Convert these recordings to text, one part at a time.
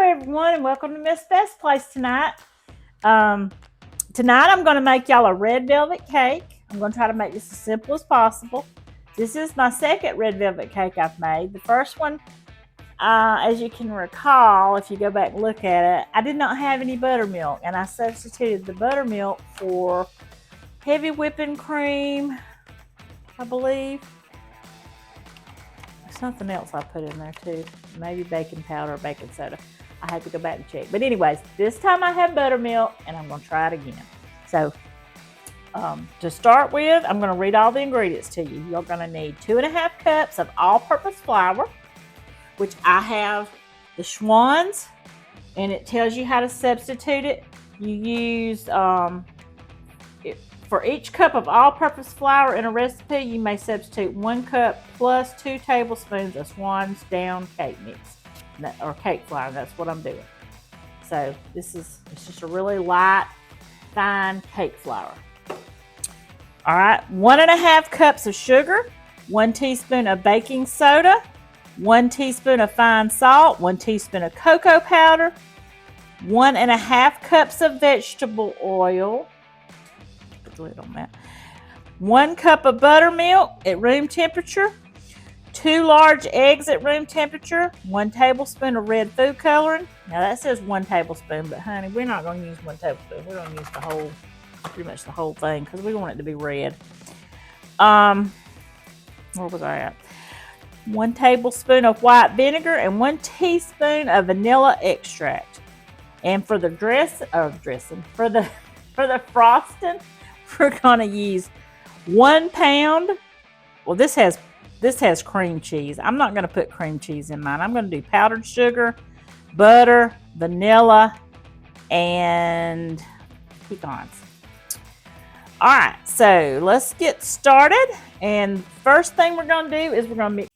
everyone, and welcome to Miss Beth's place tonight. Tonight I'm going to make y'all a red velvet cake. I'm going to try to make this as simple as possible. This is my second red velvet cake I've made. The first one, as you can recall, if you go back and look at it, I did not have any buttermilk, and I substituted the buttermilk for heavy whipping cream, I believe. Something else I put in there too, maybe baking powder or baking soda. I have to go back and check. But anyways, this time I have buttermilk, and I'm going to try it again. So to start with, I'm going to read all the ingredients to you. You're going to need 2.5 cups of all-purpose flour, which I have the Schwann's, and it tells you how to substitute it. You use for each cup of all-purpose flour in a recipe, you may substitute 1 cup plus 2 tablespoons of Schwann's down cake mix, or cake flour. That's what I'm doing. So it's just a really light, fine cake flour. All right, 1.5 cups of sugar, 1 teaspoon of baking soda, 1 teaspoon of fine salt, 1 teaspoon of cocoa powder, 1.5 cups of vegetable oil. Lid on that. 1 cup of buttermilk at room temperature, 2 large eggs at room temperature, 1 tablespoon of red food coloring. Now that says 1 tablespoon, but honey, we're not going to use 1 tablespoon. We're going to use the whole, pretty much the whole thing, because we want it to be red. Where was I at? 1 tablespoon of white vinegar and 1 teaspoon of vanilla extract. And for the for the frosting, we're going to use 1 pound. Well, this has cream cheese. I'm not going to put cream cheese in mine. I'm going to do powdered sugar, butter, vanilla, and pecans. All right, so let's get started. And first thing we're going to do is we're going to mix.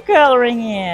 food coloring in.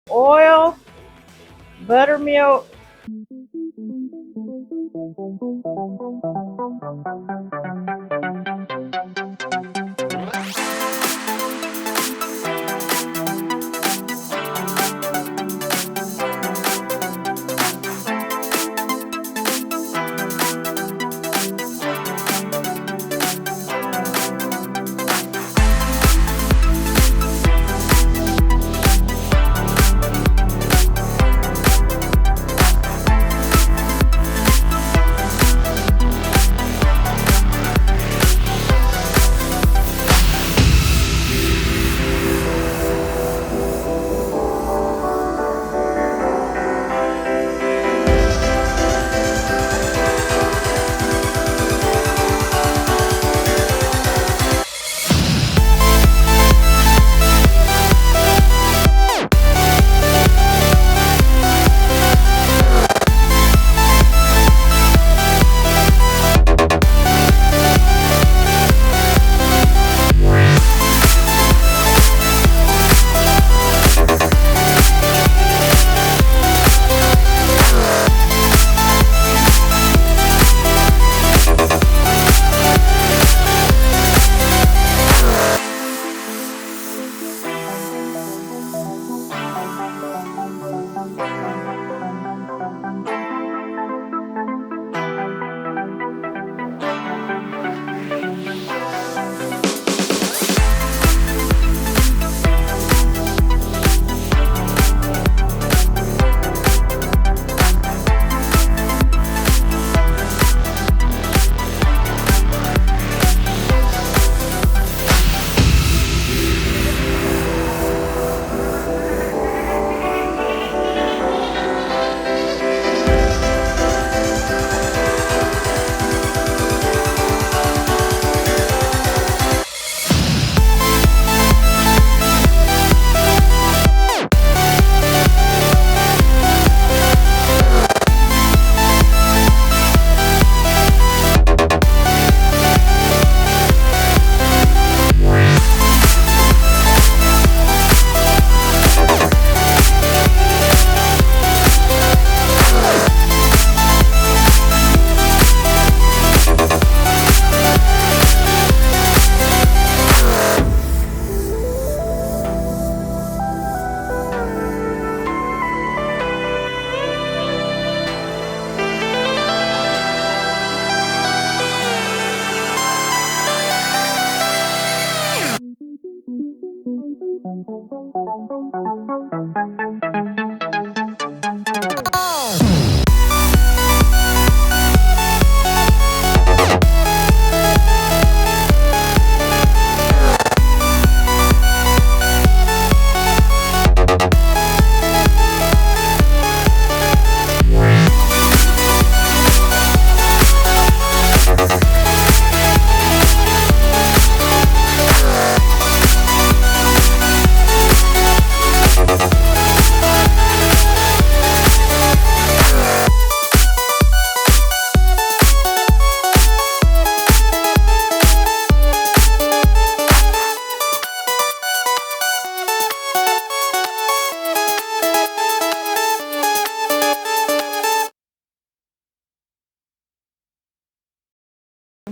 Oil, buttermilk.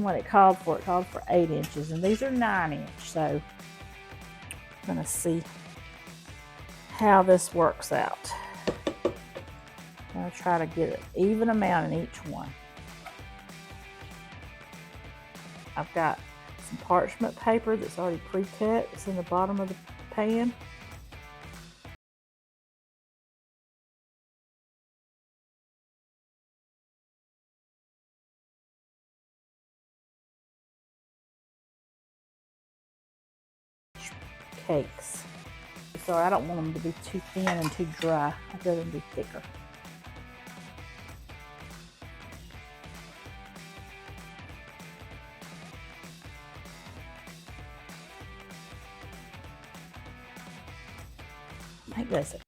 what it called for. It called for 8 inches, and these are 9-inch. So I'm gonna see how this works out. I'm gonna try to get an even amount in each one. I've got some parchment paper that's already pre-cut. It's in the bottom of the pan. Cakes. So I don't want them to be too thin and too dry. I'd rather them be thicker. I think that's it.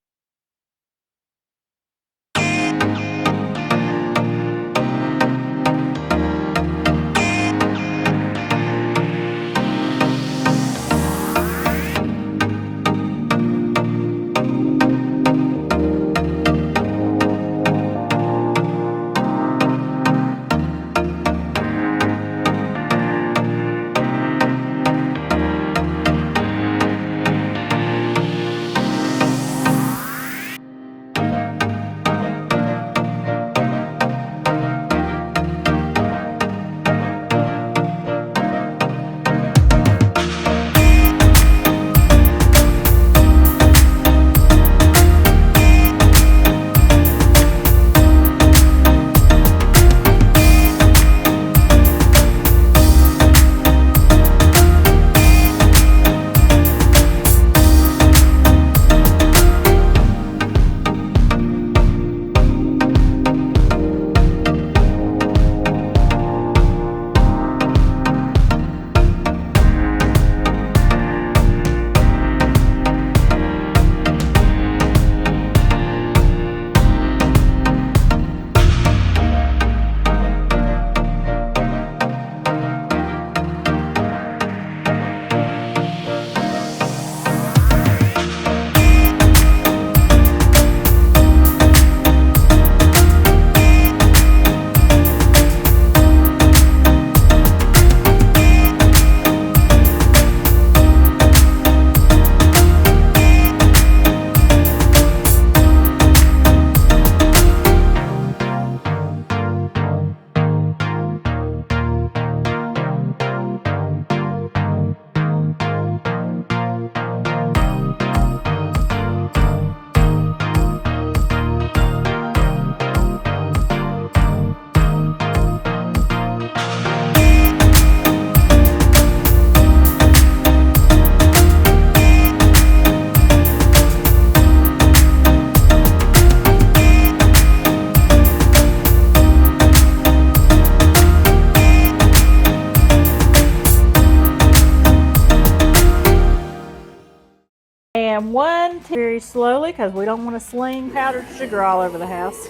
And one very slowly because we don't want to sling powdered sugar all over the house.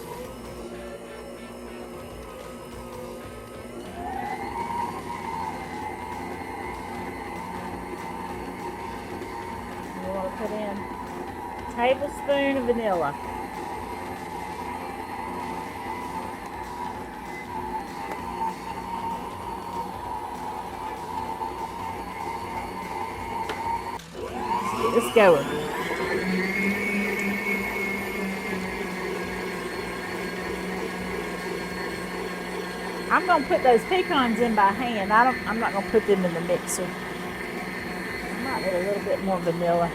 We want to put in a tablespoon of vanilla. Let's get this going. I'm going to put those pecans in by hand. I'm not going to put them in the mixer. I might need a little bit more vanilla.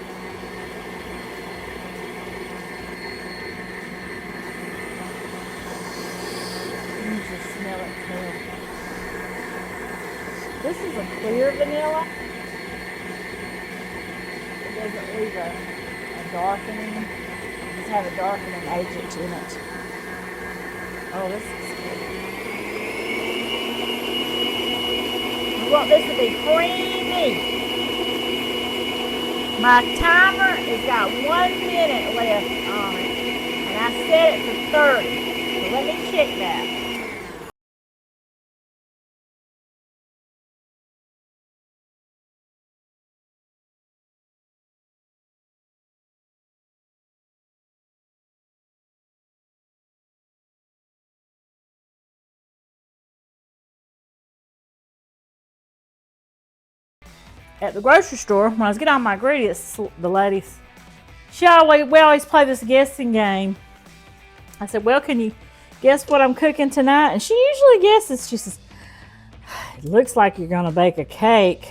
You can just smell it too. This is a clear vanilla. It doesn't leave a darkening. It just have a darkening agent in it. Oh, this is good. We want this to be creamy. My timer has got 1 minute left on it, and I set it for 30. So let me check that. at the grocery store, when I was getting all my ingredients, the ladies, we always play this guessing game. I said, well, can you guess what I'm cooking tonight? And she usually guesses. She says, it looks like you're going to bake a cake.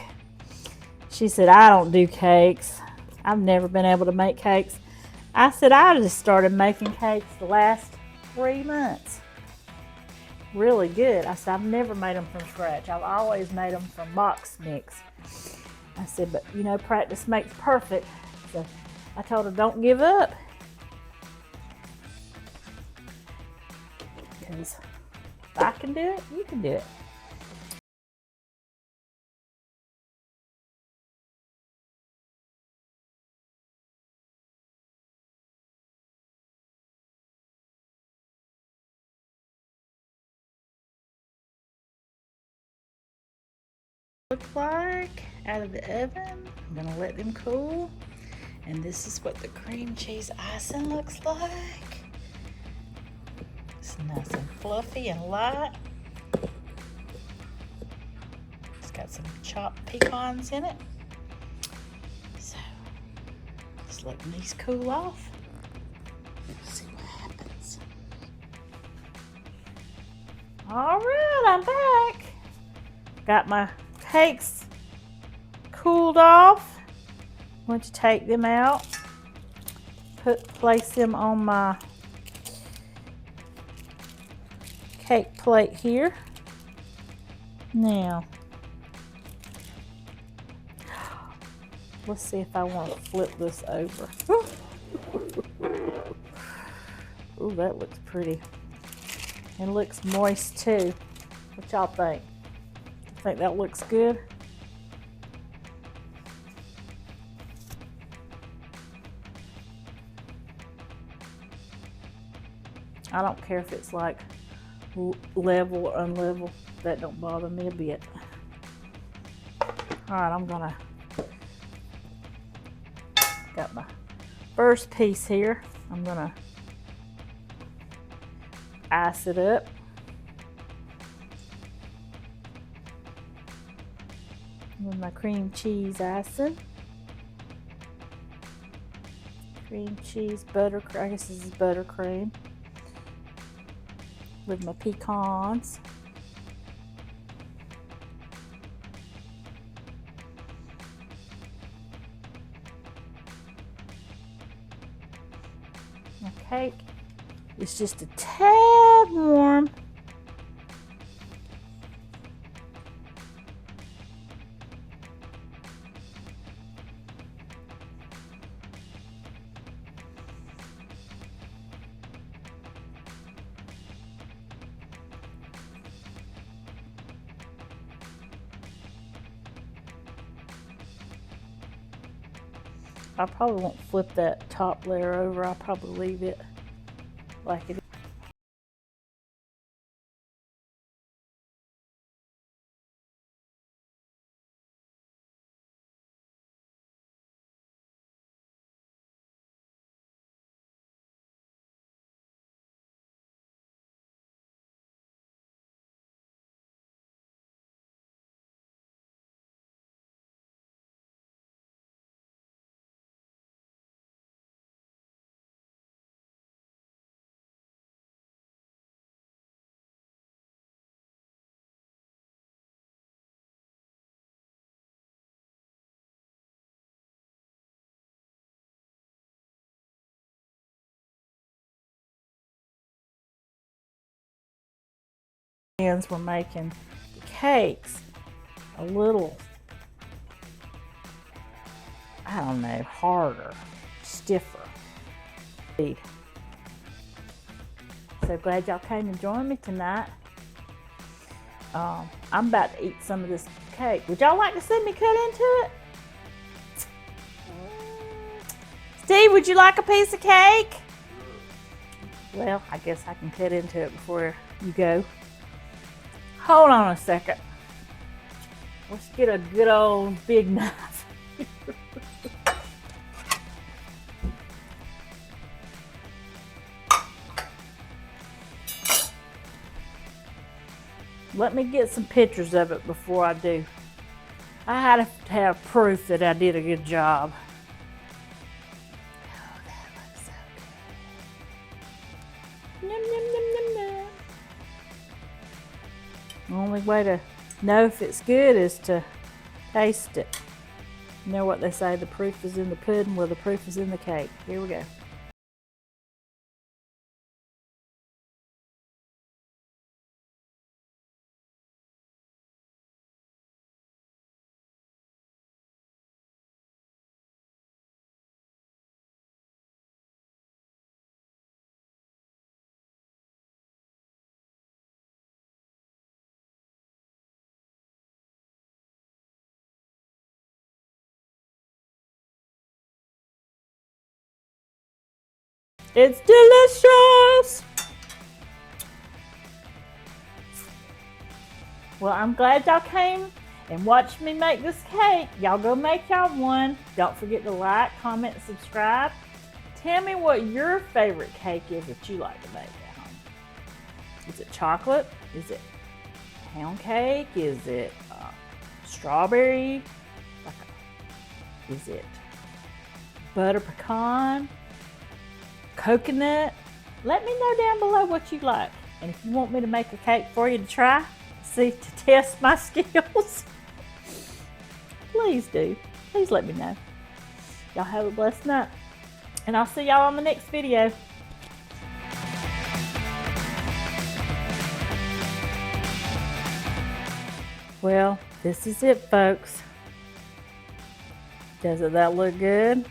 She said, I don't do cakes. I've never been able to make cakes. I said, I just started making cakes the last 3 months. Really good. I said, I've never made them from scratch. I've always made them from box mix. I said, but you know, practice makes perfect. So I told her, don't give up. Because if I can do it, you can do it. Look like out of the oven. I'm gonna let them cool. And this is what the cream cheese icing looks like. It's nice and fluffy and light. It's got some chopped pecans in it. So just letting these cool off. Let's see what happens. All right, I'm back. Got my cakes cooled off. I'm going to take them out, place them on my cake plate here. Now, let's see if I want to flip this over. Ooh, that looks pretty. It looks moist too. What y'all think? Think that looks good? I don't care if it's like level or unlevel. That don't bother me a bit. All right, I'm gonna, got my first piece here. I'm gonna ice it up. With my cream cheese icing. Cream cheese, buttercream, I guess this is buttercream. With my pecans. My cake is just a tad warm. I probably won't flip that top layer over. I'll probably leave it like it is. We're making the cakes a little, I don't know, harder, stiffer. So glad y'all came and joined me tonight. I'm about to eat some of this cake. Would y'all like to see me cut into it? Steve, would you like a piece of cake? Well, I guess I can cut into it before you go. Hold on a second. Let's get a good old big knife. Let me get some pictures of it before I do. I had to have proof that I did a good job. Oh, that looks so good. Nom, nom, nom, nom, nom. The only way to know if it's good is to taste it. You know what they say, the proof is in the pudding, well, the proof is in the cake. Here we go. It's delicious! Well, I'm glad y'all came and watched me make this cake. Y'all go make y'all one. Don't forget to like, comment, and subscribe. Tell me what your favorite cake is that you like to make at home. Is it chocolate? Is it pound cake? Is it strawberry? Is it butter pecan? Coconut? Let me know down below what you like. And if you want me to make a cake for you to try, see, to test my skills, please do. Please let me know. Y'all have a blessed night. And I'll see y'all on the next video. Well, this is it, folks. Doesn't that look good?